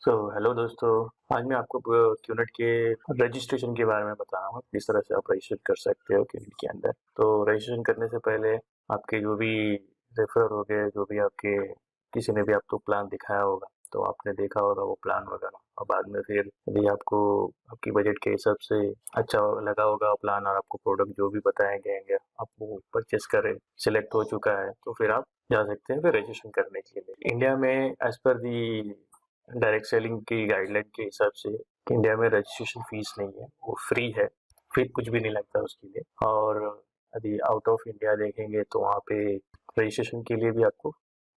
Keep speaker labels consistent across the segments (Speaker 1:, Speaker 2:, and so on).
Speaker 1: Hello दोस्तों। आज मैं आपको क्यूनेट के रजिस्ट्रेशन के बारे में बता रहा हूँ, किस तरह से आप रजिस्टर कर सकते हो क्यूनेट के अंदर। तो रजिस्ट्रेशन करने से पहले आपके जो भी रेफर हो गए, जो भी आपके किसी ने भी आपको प्लान दिखाया होगा, तो आपने देखा होगा वो प्लान वगैरह, और बाद में फिर यदि आपको आपकी बजट के हिसाब से अच्छा लगा होगा प्लान और आपको प्रोडक्ट जो भी बताए गए हैं आप वो परचेस करें, सिलेक्ट हो चुका है, तो फिर आप जा सकते हैं फिर रजिस्ट्रेशन करने के लिए। इंडिया में एज पर दी डायरेक्ट सेलिंग की गाइडलाइन के हिसाब से इंडिया में रजिस्ट्रेशन फीस नहीं है, वो फ्री है, फिर कुछ भी नहीं लगता उसके लिए। और यदि आउट ऑफ इंडिया देखेंगे तो वहाँ पे रजिस्ट्रेशन के लिए भी आपको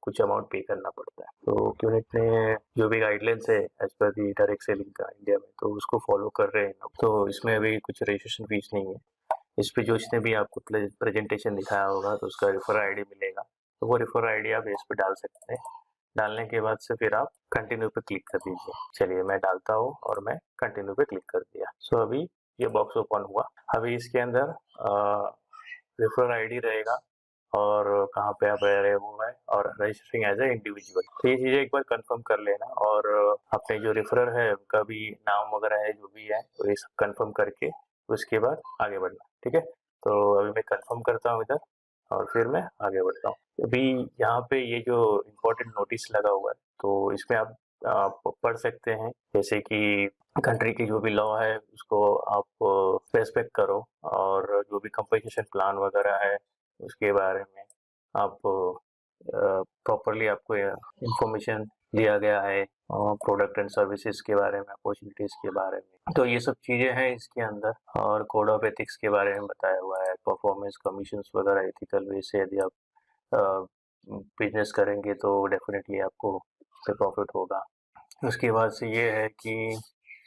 Speaker 1: कुछ अमाउंट पे करना पड़ता है। तो क्यूनेट ने जो भी गाइडलाइंस है एज पर दी डायरेक्ट सेलिंग का इंडिया में, तो उसको फॉलो कर रहे हैं लोग। तो इसमें अभी कुछ रजिस्ट्रेशन फीस नहीं है। इस पे जो इसने भी आपको प्रेजेंटेशन दिखाया होगा तो उसका रेफर आईडी मिलेगा, तो वो रेफर आईडी आप इस पे डाल सकते हैं। डालने के बाद से फिर आप कंटिन्यू पे क्लिक कर दीजिए। चलिए मैं डालता हूँ और मैं कंटिन्यू पे क्लिक कर दिया। अभी ये बॉक्स ओपन हुआ। अभी इसके अंदर रेफर आईडी रहेगा और कहाँ पे आप रह रहे हो है, और रजिस्टरिंग एज ए इंडिविजुअल। तो ये चीजें एक बार कंफर्म कर लेना, और अपने जो रेफरर है उनका भी नाम वगैरह है जो भी है, तो ये सब कंफर्म करके उसके बाद आगे बढ़ना। ठीक है, तो अभी मैं कंफर्म करता हूँ इधर और फिर मैं आगे बढ़ता हूँ। अभी यहाँ पे ये जो इम्पोर्टेंट नोटिस लगा हुआ है, तो इसमें आप पढ़ सकते हैं, जैसे कि कंट्री की जो भी लॉ है उसको आप रेस्पेक्ट करो, और जो भी कंपनसेशन प्लान वगैरह है उसके बारे में आप प्रॉपरली आपको इंफॉर्मेशन दिया गया है, प्रोडक्ट एंड सर्विसेज के बारे में, अपॉर्चुनिटीज के बारे में। तो ये सब चीजें हैं इसके अंदर, और कोड ऑफ एथिक्स के बारे में बताया हुआ है, परफॉर्मेंस कमीशंस वगैरह एथिकल वे से यदि आप बिजनेस करेंगे तो डेफिनेटली आपको उससे प्रॉफिट होगा। उसके बाद से ये है कि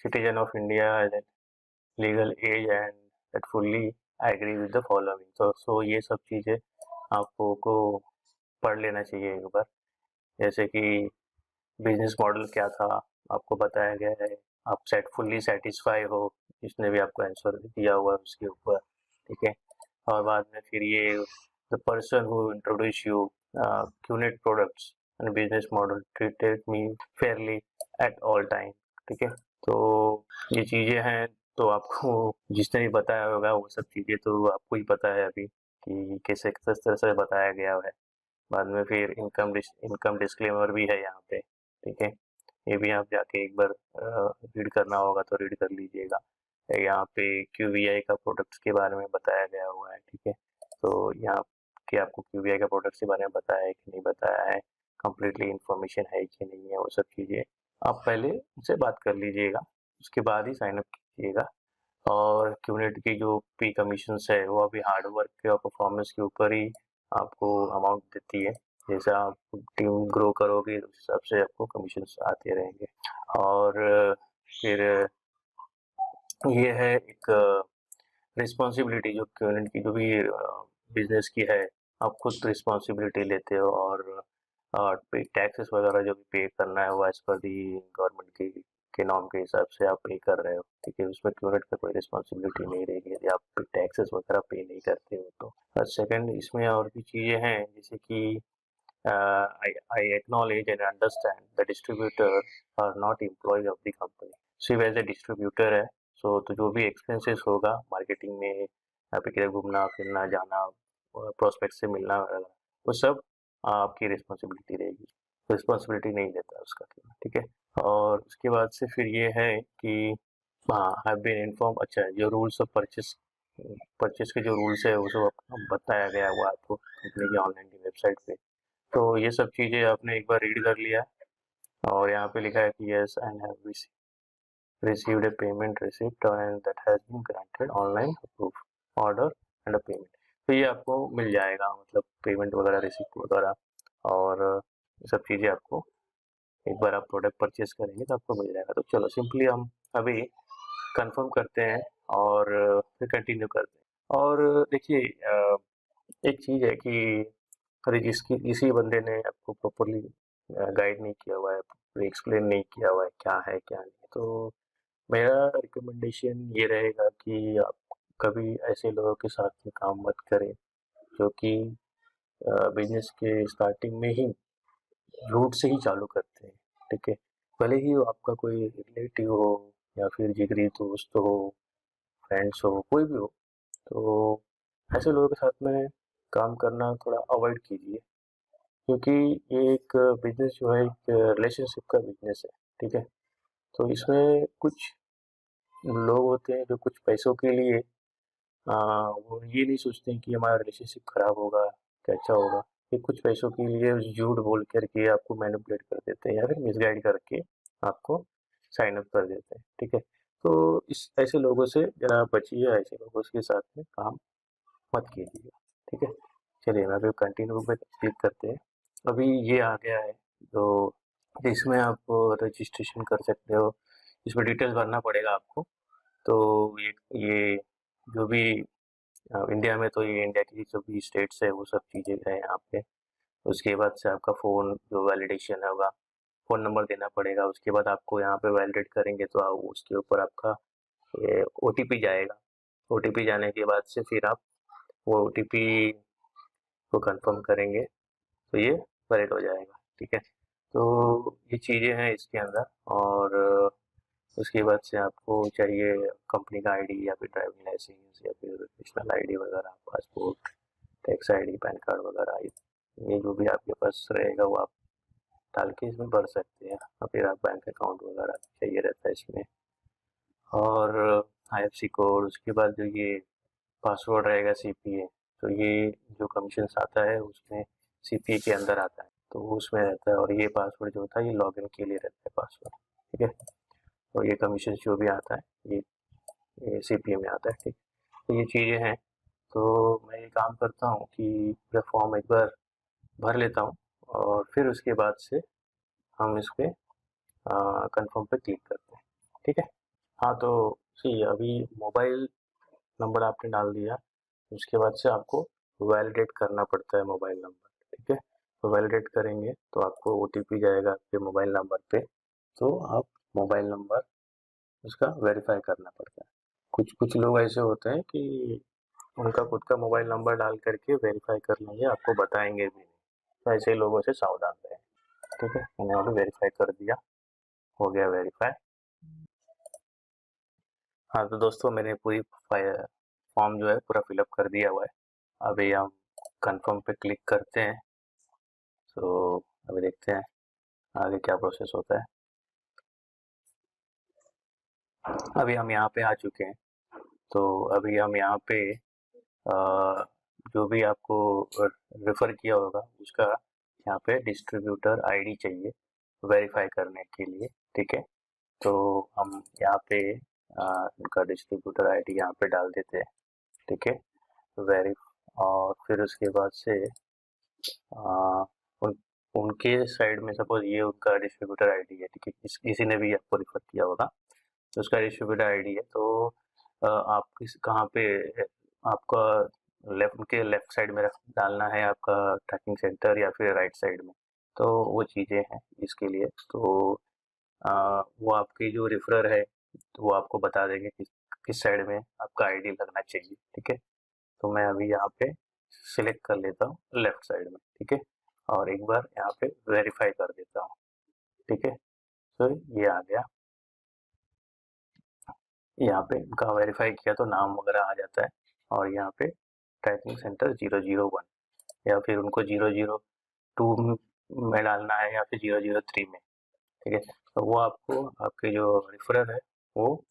Speaker 1: citizen of India legal age and that fully agree with the following. So ये सब चीज़ें आपको को पढ़ लेना चाहिए एक बार, जैसे कि बिजनेस मॉडल क्या था आपको बताया गया है, आप फुल्ली सेटिस्फाई हो, जिसने भी आपको आंसर दिया हुआ है उसके ऊपर। ठीक है, और बाद में फिर ये the person who introduce you QNet products and business model treated me Fairlie at all time. ठीक है, तो ये चीज़ें हैं, तो आपको जिसने भी बताया होगा वो सब चीज़ें तो आपको ही पता है अभी कि कैसे किस तरह से बताया गया है। बाद में फिर इनकम डिस्क्लेमर भी है यहाँ पे। ठीक है, ये भी आप जाके एक बार रीड करना होगा तो रीड कर लीजिएगा। यहाँ पे क्यूवीआई का प्रोडक्ट्स के बारे में बताया गया हुआ है। ठीक है, तो यहाँ के आपको क्यूवीआई का प्रोडक्ट्स के बारे में बताया है कि नहीं बताया है, कम्प्लीटली इन्फॉर्मेशन है कि नहीं है, वो सब चीज़ें आप पहले उनसे बात कर लीजिएगा, उसके बाद ही साइन अप कीजिएगा। और क्यूनेट की जो पे कमीशंस है वो अभी हार्ड वर्क और परफॉर्मेंस के ऊपर ही आपको अमाउंट देती है। जैसे आप टीम ग्रो करोगे उस हिसाब से आपको कमीशंस आते रहेंगे। और फिर ये है एक रिस्पॉन्सिबिलिटी जो क्यूनेट की जो भी बिजनेस की है, आप खुद रिस्पॉन्सिबिलिटी लेते हो, और टैक्सेस वगैरह जो भी पे करना है वो एज पर दी गवर्नमेंट के नॉर्म के हिसाब से आप पे कर रहे हो। ठीक है, उसमें क्यूरेट का कोई रिस्पॉन्सिबिलिटी नहीं रहेगी यदि आप टैक्सेस वगैरह पे नहीं करते हो तो। और सेकंड, इसमें और भी चीज़ें हैं, जैसे कि I acknowledge and understand the distributor are not employees of the company, सिर्फ एज ए डिस्ट्रीब्यूटर है। तो जो भी एक्सपेंसेस होगा मार्केटिंग में, यहाँ पे किधर घूमना फिरना जाना, प्रोस्पेक्ट से मिलना वगैरह, वो सब आपकी रिस्पॉन्सिबिलिटी रहेगी, रिस्पॉन्सिबिलिटी नहीं लेता उसका। ठीक है, और उसके बाद से फिर ये है कि हाँ, हैव बीन इन्फॉर्म। अच्छा, जो रूल्स ऑफ परचेस परचेस के जो रूल्स है वो सब बताया गया हुआ आपको कंपनी की ऑनलाइन की वेबसाइट पे। तो ये सब चीज़ें आपने एक बार रीड कर लिया, और यहाँ पे लिखा है कि yes and have received a payment receipt and that has been granted online approve order and a payment। तो ये आपको मिल जाएगा, मतलब पेमेंट वगैरह रिसिप्ट वगैरह, और ये सब चीज़ें आपको एक बार आप प्रोडक्ट परचेज करेंगे तो आपको मिल जाएगा। तो चलो सिंपली हम अभी कंफर्म करते हैं और फिर कंटिन्यू करते हैं। और देखिए, एक चीज़ है कि अरे जिसकी किसी बंदे ने आपको प्रॉपरली गाइड नहीं किया हुआ है, एक्सप्लेन नहीं किया हुआ है क्या है क्या नहीं, तो मेरा रिकमेंडेशन ये रहेगा कि आप कभी ऐसे लोगों के साथ में काम मत करें जो कि बिजनेस के स्टार्टिंग में ही रूट से ही चालू करते हैं। ठीक है, भले ही वो आपका कोई रिलेटिव हो या फिर जिगरी दोस्त हो, फ्रेंड्स हो, कोई भी हो, तो ऐसे लोगों के साथ में काम करना थोड़ा अवॉइड कीजिए, क्योंकि ये एक बिज़नेस जो है एक रिलेशनशिप का बिज़नेस है, ठीक है? तो इसमें कुछ लोग होते हैं जो कुछ पैसों के लिए वो ये नहीं सोचते हैं कि हमारा रिलेशनशिप खराब होगा, क्या अच्छा होगा। ये कुछ पैसों के लिए झूठ बोल कर के आपको मैनिपुलेट कर देते हैं या फिर मिसगाइड करके आपको साइन अप कर देते हैं, ठीक है? तो इस ऐसे लोगों से ज़रा बचिए, ऐसे लोगों के साथ में काम मत कीजिए, ठीक है? चलिए मैं अभी कंटिन्यू पे क्लिक करते हैं। अभी ये आ गया है, तो इसमें आप रजिस्ट्रेशन कर सकते हो, इसमें डिटेल्स भरना पड़ेगा आपको। तो ये जो भी इंडिया में, तो ये इंडिया की जो भी स्टेट्स है वो सब चीज़ें हैं यहाँ पे। उसके बाद से आपका फ़ोन जो वैलिडेशन होगा, फ़ोन नंबर देना पड़ेगा। उसके बाद आपको यहाँ पे वैलिडेट करेंगे तो उसके ऊपर आपका ये ओटीपी जाएगा। ओटीपी जाने के बाद से फिर आप वो ओटीपी को कंफर्म करेंगे तो ये वैलिड हो जाएगा, ठीक है? तो ये चीज़ें हैं इसके अंदर। और उसके बाद से आपको चाहिए कंपनी का आईडी या फिर ड्राइविंग लाइसेंस या फिर नेशनल आईडी वगैरह, passport, tax ID, pan card वगैरह, ये जो भी आपके पास रहेगा वो आप डाल के इसमें भर सकते हैं। और फिर आप बैंक अकाउंट वगैरह चाहिए रहता है इसमें, और आईएफएससी कोड। उसके बाद जो ये पासवर्ड रहेगा सीपीए, तो ये जो कमीशंस आता है उसमें सीपीए के अंदर आता है, तो उसमें रहता है। और ये पासवर्ड जो होता है ये लॉगिन के लिए रहता है पासवर्ड, ठीक है? और ये कमीशन जो भी आता है ये सीपीए में आता है, ठीक। तो ये चीज़ें हैं। तो मैं ये काम करता हूँ कि पूरा फॉर्म एक बार भर लेता हूँ और फिर उसके बाद से हम इस पे कंफर्म पे क्लिक करते हैं, ठीक है? हाँ, तो सी अभी मोबाइल नंबर आपने डाल दिया, उसके बाद से आपको वैलिडेट करना पड़ता है मोबाइल नंबर, ठीक है? तो वैलिडेट करेंगे तो आपको ओटीपी जाएगा आपके मोबाइल नंबर पे, तो आप मोबाइल नंबर उसका वेरीफाई करना पड़ता है। कुछ कुछ लोग ऐसे होते हैं कि उनका खुद का मोबाइल नंबर डाल करके वेरीफाई कर लेंगे, आपको बताएंगे भी नहीं। तो ऐसे लोगों से सावधान रहें, ठीक है? मैंने अभी वेरीफाई कर दिया, हो गया वेरीफाई। हाँ, तो दोस्तों मैंने पूरी फॉर्म जो है पूरा फिलअप कर दिया हुआ है। अभी हम कंफर्म पे क्लिक करते हैं, तो अभी देखते हैं आगे क्या प्रोसेस होता है। अभी हम यहाँ पे आ चुके हैं, तो अभी हम यहाँ पे जो भी आपको रेफ़र किया होगा उसका यहाँ पे डिस्ट्रीब्यूटर आईडी चाहिए वेरीफाई करने के लिए, ठीक है? तो हम यहाँ पे उनका डिस्ट्रीब्यूटर आईडी यहाँ पे डाल देते हैं, ठीक है? वेरी और फिर उसके बाद से आ, उन उनके साइड में सपोज ये उनका डिस्ट्रीब्यूटर आईडी है, ठीक है? किसी ने भी आपको रेफर किया होगा तो उसका डिस्ट्रीब्यूटर आईडी है। तो आप किस कहाँ पे आपका लेफ्ट, उनके लेफ्ट साइड में डालना है आपका ट्रैकिंग सेंटर या फिर राइट साइड में, तो वो चीज़ें हैं इसके लिए। तो वो आपके जो रेफरर है तो वो आपको बता देंगे कि किस साइड में आपका आईडी लगना चाहिए, ठीक है? तो मैं अभी यहाँ पे सिलेक्ट कर लेता हूँ लेफ्ट साइड में, ठीक है? और एक बार यहाँ पे वेरीफाई कर देता हूँ, ठीक है? तो ये आ गया, यहाँ पे उनका वेरीफाई किया तो नाम वगैरह आ जाता है। और यहाँ पे ट्रैकिंग सेंटर 001 या फिर उनको 002 में डालना है या फिर 003 में, ठीक है? तो वो आपको आपके जो रेफरर है वो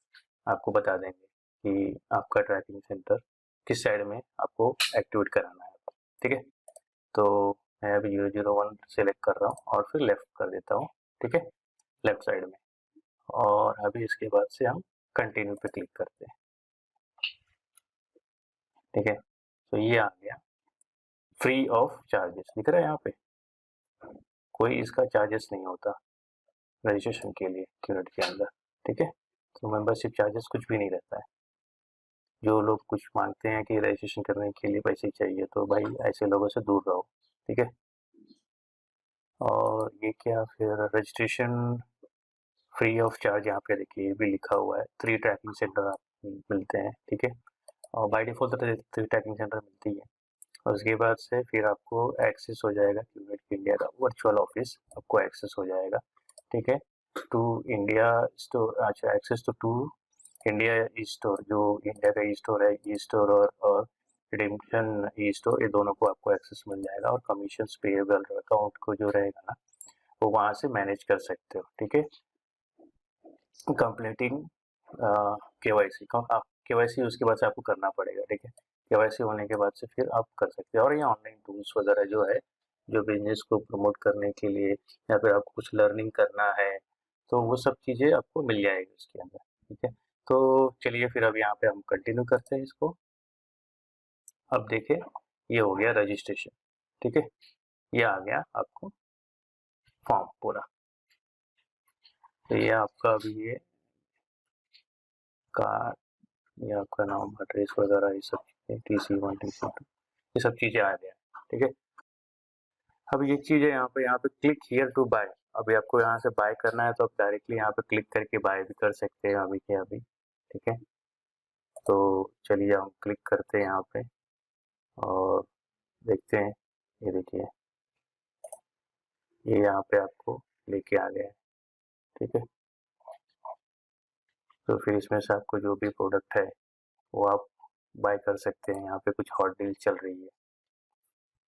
Speaker 1: आपको बता देंगे कि आपका ट्रैकिंग सेंटर किस साइड में आपको एक्टिवेट कराना है, ठीक है? तो मैं अभी 001 सेलेक्ट कर रहा हूँ और फिर लेफ्ट कर देता हूँ, ठीक है? लेफ्ट साइड में। और अभी इसके बाद से हम कंटिन्यू पे क्लिक करते हैं, ठीक है? तो ये आ गया, फ्री ऑफ चार्जेस दिख रहा है यहाँ पे, कोई इसका चार्जेस नहीं होता रजिस्ट्रेशन के लिए क्यूनेट के अंदर, ठीक है? तो मेंबरशिप चार्जेस कुछ भी नहीं रहता है। जो लोग कुछ मांगते हैं कि रजिस्ट्रेशन करने के लिए पैसे चाहिए, तो भाई ऐसे लोगों से दूर रहो, ठीक है? और ये क्या, फिर रजिस्ट्रेशन फ्री ऑफ चार्ज, यहाँ पे देखिए ये भी लिखा हुआ है। 3 ट्रैकिंग सेंटर मिलते हैं, ठीक है? और बाय डिफ़ॉल्ट तो 3 ट्रैकिंग सेंटर मिलती है। और उसके बाद से फिर आपको एक्सेस हो जाएगा क्यूनेट इंडिया का वर्चुअल ऑफिस, आपको एक्सेस हो जाएगा, ठीक है? टू इंडिया स्टोर, अच्छा access to India e store, जो इंडिया का ई स्टोर है, ई स्टोर और रिडेम्पशन ई स्टोर, ये दोनों को आपको एक्सेस मिल जाएगा। और कमीशन पेएबल अकाउंट को जो रहेगा ना, वो वहाँ से मैनेज कर सकते हो। ठीक है, कंप्लीटिंग केवाईसी का, आप केवाईसी उसके बाद से आपको करना पड़ेगा। ठीक है, केवाईसी होने के बाद से फिर आप कर सकते हो। और ये ऑनलाइन टूल्स वगैरह जो है, जो बिजनेस को प्रमोट करने के लिए या फिर आपको कुछ लर्निंग करना है, तो वो सब चीज़ें आपको मिल जाएगी उसके अंदर। ठीक है, तो चलिए फिर अब यहाँ पे हम कंटिन्यू करते हैं इसको। अब देखिए, ये हो गया रजिस्ट्रेशन। ठीक है, ये आ गया आपको फॉर्म पूरा। तो ये आपका अभी ये कार्ड, ये आपका नाम, एड्रेस वगैरह, ये सब चीज़ें, TC1 TC2, ये सब चीज़ें आ गया। ठीक है, अब ये चीज़ है यहाँ पे क्लिक हियर टू बाय। अभी आपको यहाँ से बाय करना है तो आप डायरेक्टली यहाँ पे क्लिक करके बाय भी कर सकते हैं अभी के अभी। ठीक है, तो चलिए हम क्लिक करते हैं यहाँ पे और देखते हैं। ये देखिए, ये यहाँ पे आपको लेके आ गया है। ठीक है, तो फिर इसमें से आपको जो भी प्रोडक्ट है वो आप बाय कर सकते हैं। यहाँ पे कुछ हॉट डील चल रही है।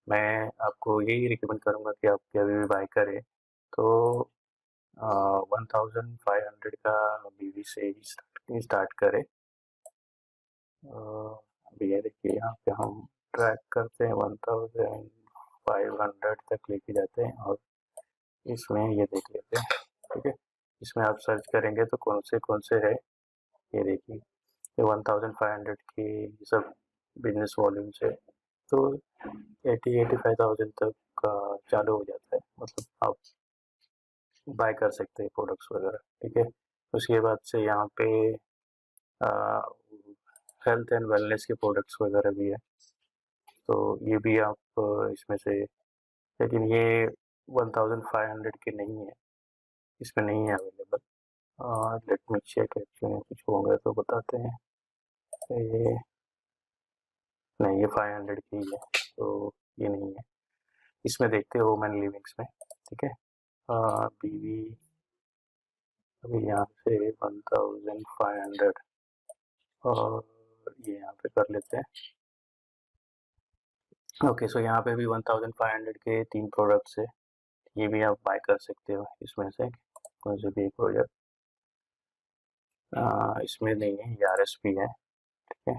Speaker 1: मैं आपको यही रिकमेंड करूँगा कि आप कभी भी बाय करें तो 1500 का BV से ही स्टार्ट करें। अभी ये देखिए, यहाँ पे हम ट्रैक करते हैं 1500 तक लेके जाते हैं और इसमें ये देख लेते हैं। ठीक है, इसमें आप सर्च करेंगे तो कौन से है, ये देखिए, ये 1500 की सब बिजनेस वॉल्यूम से तो 85,000 तक का चालू हो जाता है। मतलब आप बाय कर सकते हैं प्रोडक्ट्स वगैरह। ठीक है, उसके बाद से यहाँ पे हेल्थ एंड वेलनेस के प्रोडक्ट्स वगैरह भी है, तो ये भी आप इसमें से, लेकिन ये 1500 के नहीं है, इसमें नहीं है available. Let me check, actually कुछ होंगे तो बताते हैं। ये नहीं, ये 500 की ही है, तो ये नहीं है। इसमें देखते हैं वुमेन लिविंग्स में। ठीक है, बीवी अभी यहाँ से 1500 और ये यहाँ पे कर लेते हैं। ओके, सो यहाँ पे भी 1500 के 3 प्रोडक्ट्स है, ये भी आप बाय कर सकते हो इसमें से कौन से भी एक प्रोडक्ट। इसमें नहीं है, ये RSP है। ठीक है,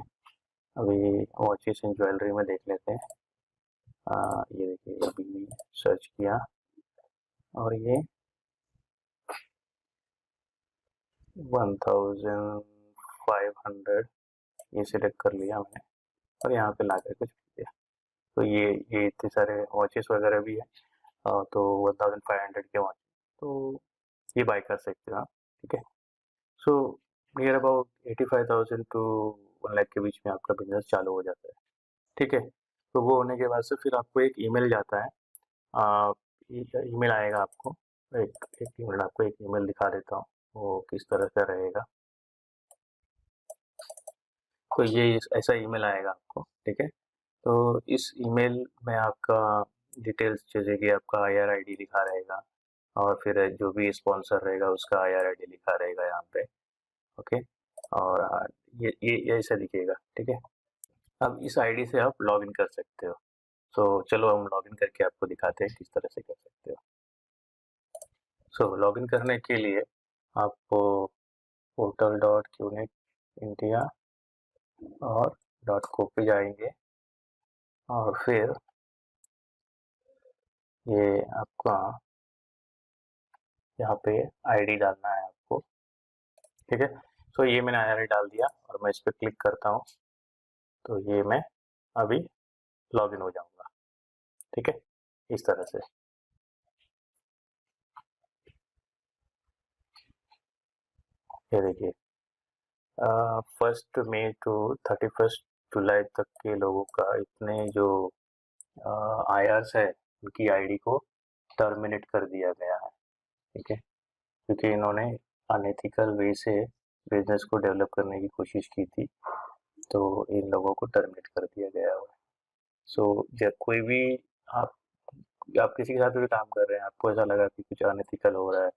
Speaker 1: अभी वॉचेस एंड ज्वेलरी में देख लेते हैं। ये देखिए, अभी सर्च किया और ये 1500 ये सिलेक्ट कर लिया मैंने और यहाँ पे ला कर कुछ दिया। तो ये इतने सारे वॉचेस वगैरह भी है, तो 1500 के वॉच, तो ये बाय कर सकते हो आप। ठीक है, so near about 85,000 to 1 lakh के बीच में आपका बिजनेस चालू हो जाता है। ठीक है, तो वो होने के बाद से फिर आपको एक ईमेल जाता है। ईमेल आएगा आपको, एक एक मिनट, आपको एक ईमेल दिखा देता हूँ वो किस तरह का रहेगा। तो ये ऐसा ईमेल आएगा आपको। ठीक है, तो इस ईमेल में आपका डिटेल्स, जैसे कि आपका IR ID लिखा रहेगा और फिर जो भी स्पॉन्सर रहेगा उसका IR ID लिखा रहेगा यहाँ पे। ओके, और ये ऐसा दिखेगा। ठीक है, अब इस ID से आप लॉगिन कर सकते हो। तो चलो हम लॉगिन करके आपको दिखाते हैं किस तरह से कर सकते हो। सो लॉगिन करने के लिए आपको portal.qnitindia और .co पे जाएंगे और फिर ये आपका यहाँ पे ID डालना है आपको। ठीक है, सो ये मैंने IR डाल दिया और मैं इस पर क्लिक करता हूँ तो ये मैं अभी लॉगिन हो जाऊंगा। ठीक है, इस तरह से। ये देखिए, 1 मई टू 31 जुलाई तक के लोगों का इतने जो IRs है उनकी ID को टर्मिनेट कर दिया गया है। ठीक है, क्योंकि इन्होंने अनएथिकल वे से बिजनेस को डेवलप करने की कोशिश की थी, तो इन लोगों को टर्मिनेट कर दिया गया है। सो जब कोई भी आप किसी के साथ भी काम कर रहे हैं, आपको ऐसा लगा कि कुछ अनएथिकल हो रहा है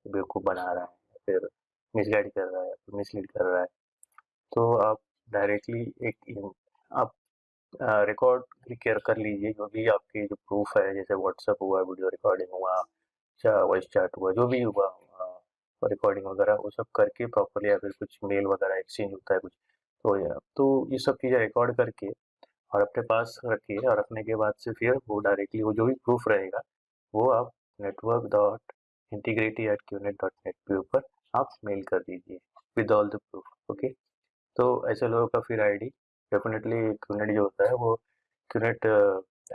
Speaker 1: बेवकूफ़ बना रहा है या फिर मिसगाइड कर रहा है या फिर मिसलीड कर रहा है, तो आप डायरेक्टली आप रिकॉर्ड कर लीजिए जो भी आपके जो प्रूफ है, जैसे व्हाट्सएप हुआ, वीडियो रिकॉर्डिंग हुआ, वॉइस चैट हुआ, जो भी हुआ रिकॉर्डिंग वगैरह वो सब करके प्रॉपरली, या फिर कुछ मेल वगैरह एक्सचेंज होता है कुछ, तो ये सब चीज़ें रिकॉर्ड करके और अपने पास रखिए, और रखने के बाद से फिर वो डायरेक्टली वो जो भी प्रूफ रहेगा वो आप network dot integrity at QNET dot net के ऊपर आप मेल कर दीजिए with all the proof. Okay, तो ऐसे लोगों का फिर आईडी डेफिनेटली क्यूनेट जो होता है वो क्यूनेट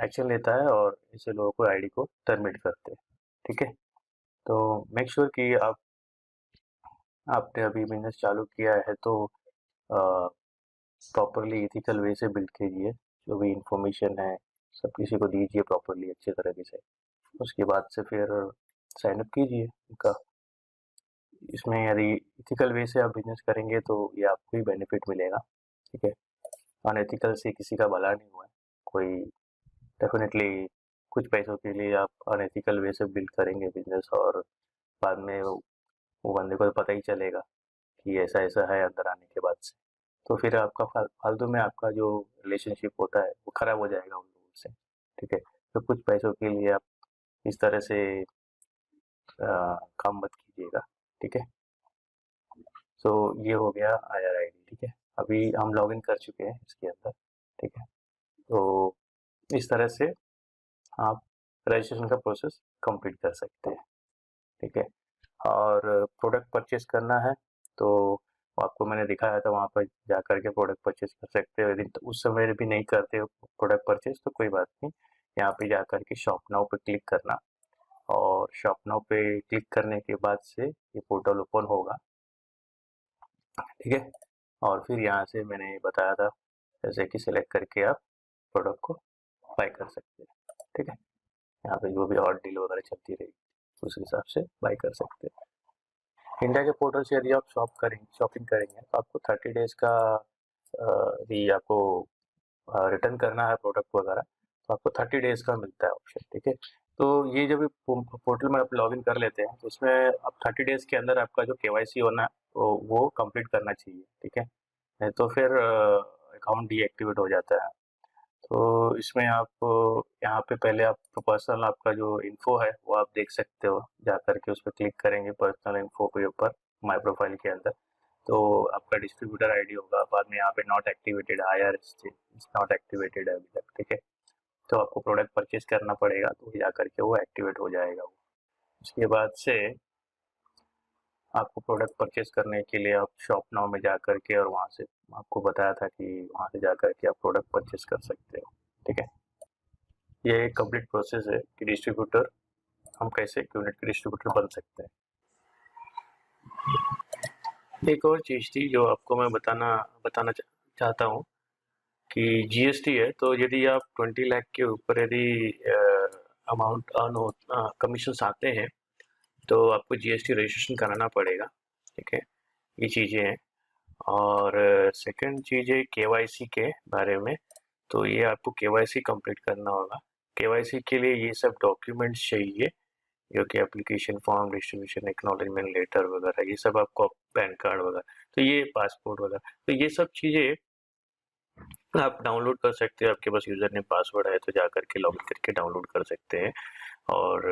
Speaker 1: एक्शन लेता है और ऐसे लोगों को आईडी को टर्मिनेट करते हैं। ठीक है, तो मेक श्योर कि आपने अभी बिजनेस चालू किया है तो प्रॉपरली एथिकल वे से बिल्ड कीजिए, जो भी इंफॉर्मेशन है सब किसी को दीजिए प्रॉपरली अच्छे तरीके से, उसके बाद से फिर साइन अप कीजिए उनका। इसमें यदि एथिकल वे से आप बिजनेस करेंगे तो ये आपको ही बेनिफिट मिलेगा। ठीक है, अनएथिकल से किसी का भला नहीं हुआ है कोई, डेफिनेटली कुछ पैसों के लिए आप अनएथिकल वे से बिल्ड करेंगे बिजनेस, और बाद में वो बंदे को तो पता ही चलेगा कि ऐसा ऐसा है अंदर आने के बाद से, तो फिर आपका फालतू में आपका जो रिलेशनशिप होता है वो ख़राब हो जाएगा उन लोगों से। ठीक है, तो कुछ पैसों के लिए आप इस तरह से काम मत कीजिएगा। ठीक है, सो ये हो गया IRID। ठीक है, अभी हम लॉगिन कर चुके हैं इसके अंदर। ठीक है, तो इस तरह से आप रजिस्ट्रेशन का प्रोसेस कंप्लीट कर सकते हैं। ठीक है, और प्रोडक्ट परचेज करना है तो आपको मैंने दिखाया था, वहाँ पर जा कर के प्रोडक्ट परचेज कर सकते हो। यदि तो उस समय भी नहीं करते हो प्रोडक्ट परचेज तो कोई बात नहीं, यहाँ पे जा कर के शॉप नाउ पे क्लिक करना, और शॉप नाउ पे क्लिक करने के बाद से ये पोर्टल ओपन होगा। ठीक है, और फिर यहाँ से मैंने बताया था जैसे कि सिलेक्ट करके आप प्रोडक्ट को बाय कर सकते हैं। ठीक है, यहाँ पे जो भी और डील वगैरह चलती रहेगी उस हिसाब से बाय कर सकते हैं। इंडिया के पोर्टल से यदि आप शॉपिंग करेंगे तो आपको 30 डेज़ का यदि आपको रिटर्न करना है प्रोडक्ट वगैरह, तो आपको 30 डेज़ का मिलता है ऑप्शन। ठीक है, तो ये जब पोर्टल में आप लॉगिन कर लेते हैं तो इसमें अब 30 डेज़ के अंदर आपका जो KYC होना वो कंप्लीट करना चाहिए। ठीक है, नहीं तो फिर अकाउंट डीएक्टिवेट हो जाता है। तो इसमें आप यहाँ पे पहले आप पर्सनल आपका जो इन्फो है वो आप देख सकते हो, जा करके उस पर क्लिक करेंगे पर्सनल इन्फो के ऊपर माय प्रोफाइल के अंदर, तो आपका डिस्ट्रीब्यूटर आईडी होगा, बाद में यहाँ पे not activated or not activated है अभी तक। ठीक है, तो आपको प्रोडक्ट परचेज करना पड़ेगा, तो जा करके वो एक्टिवेट हो जाएगा वो। उसके बाद से आपको प्रोडक्ट परचेज करने के लिए आप शॉप नाउ में जा करके, और वहाँ से आपको बताया था कि वहाँ से जा करके आप प्रोडक्ट परचेज कर सकते हो। ठीक है, ये एक कंप्लीट प्रोसेस है कि डिस्ट्रीब्यूटर हम कैसे क्यूनेट के डिस्ट्रीब्यूटर बन सकते हैं। एक और चीज़ थी जो आपको मैं बताना चाहता हूँ कि GST है, तो यदि आप 20 लाख के ऊपर यदि अमाउंट अर्न हो कमीशन आते हैं तो आपको GST रजिस्ट्रेशन कराना पड़ेगा। ठीक है, ये चीज़ें हैं। और सेकंड चीज़ है KYC के बारे में, तो ये आपको KYC कंप्लीट करना होगा। KYC के लिए ये सब डॉक्यूमेंट्स चाहिए, जो कि application form, distribution acknowledgement letter वगैरह, ये सब आपको पैन कार्ड वगैरह, तो ये पासपोर्ट वगैरह, तो ये सब चीज़ें आप डाउनलोड कर सकते हैं। आपके पास यूज़र नेम पासवर्ड है तो जा करके लॉगिन करके डाउनलोड कर सकते हैं, और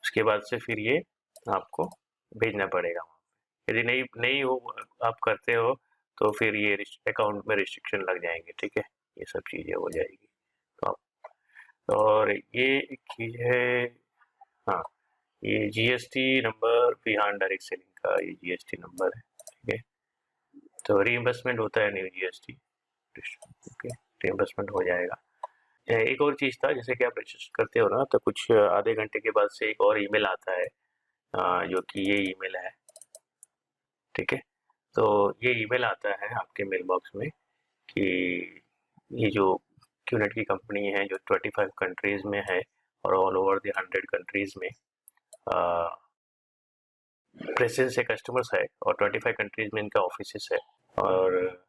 Speaker 1: उसके बाद से फिर ये आपको भेजना पड़ेगा। यदि नहीं नहीं हो आप करते हो तो फिर ये अकाउंट में रिस्ट्रिक्शन लग जाएंगे। ठीक है, ये सब चीज़ें हो जाएगी तो आप, और ये एक चीज़ है, हाँ, ये GST नंबर बिहान डायरेक्ट सेलिंग का ये GST नंबर है। ठीक है, तो रीइंबर्समेंट होता है न्यू GST। ओके, रीइंबर्समेंट हो जाएगा। एक और चीज़ था, जैसे कि आप रजिस्टर करते हो ना तो कुछ आधे घंटे के बाद से एक और ईमेल आता है, जो कि ये ईमेल है। ठीक है, तो ये ईमेल आता है आपके मेल बॉक्स में कि ये जो क्यूनेट की कंपनी है जो 25 कंट्रीज़ में है और ऑल ओवर द 100 कंट्रीज़ में प्रेजेंस है, कस्टमर्स है, और 25 कंट्रीज़ में इनका ऑफिसेस है, और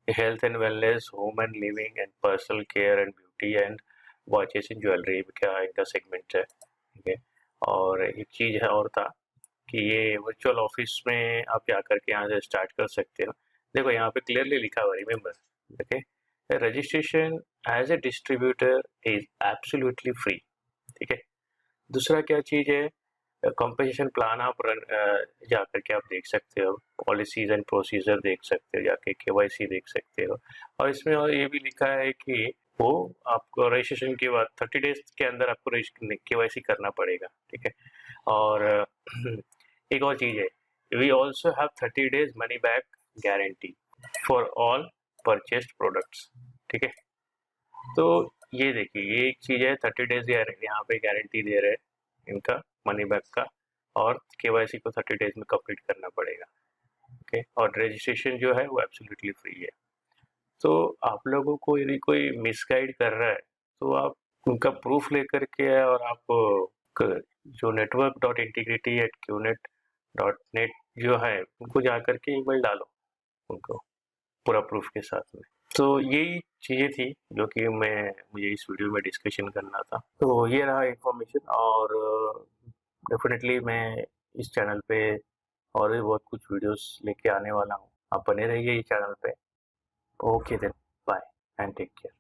Speaker 1: health and wellness, home and living and personal care and beauty and watches and jewellery का इनका सेगमेंट है। ठीक है, और एक चीज़ है और था कि ये वर्चुअल ऑफिस में आप जा करके यहाँ से स्टार्ट कर सकते हो। देखो यहाँ पे क्लियरली लिखा हुआ remember, okay, registration as a distributor is absolutely free. ठीक है। दूसरा क्या चीज़ है, कॉम्पेंसेशन प्लान आप जा करके आप देख सकते हो, पॉलिसीज एंड प्रोसीजर देख सकते हो, जाके केवाईसी देख सकते हो। और इसमें और ये भी लिखा है कि वो आपको रजिस्ट्रेशन के बाद 30 डेज के अंदर आपको केवाईसी करना पड़ेगा। ठीक है। और एक और चीज़ है, we also have 30 days money back guarantee for all purchased products. ठीक है। तो ये देखिए, ये एक चीज़ है, 30 डेज यहाँ पे गारंटी दे रहे हैं इनका मनी बैक का, और केवाईसी को 30 डेज में कंप्लीट करना पड़ेगा। ओके। और रजिस्ट्रेशन जो है वो एब्सोल्युटली फ्री है। तो आप लोगों को यदि कोई मिसगाइड कर रहा है तो आप उनका प्रूफ लेकर के और आप जो network.integrity@qnet.net जो है उनको जा करके ईमेल डालो उनको पूरा प्रूफ के साथ में। तो यही चीज़ें थी जो कि मुझे इस वीडियो में डिस्कशन करना था। तो ये रहा इन्फॉर्मेशन, और डेफिनेटली मैं इस चैनल पे और भी बहुत कुछ वीडियोस लेके आने वाला हूँ। आप बने रहिए इस चैनल पे। Okay then, bye and take care.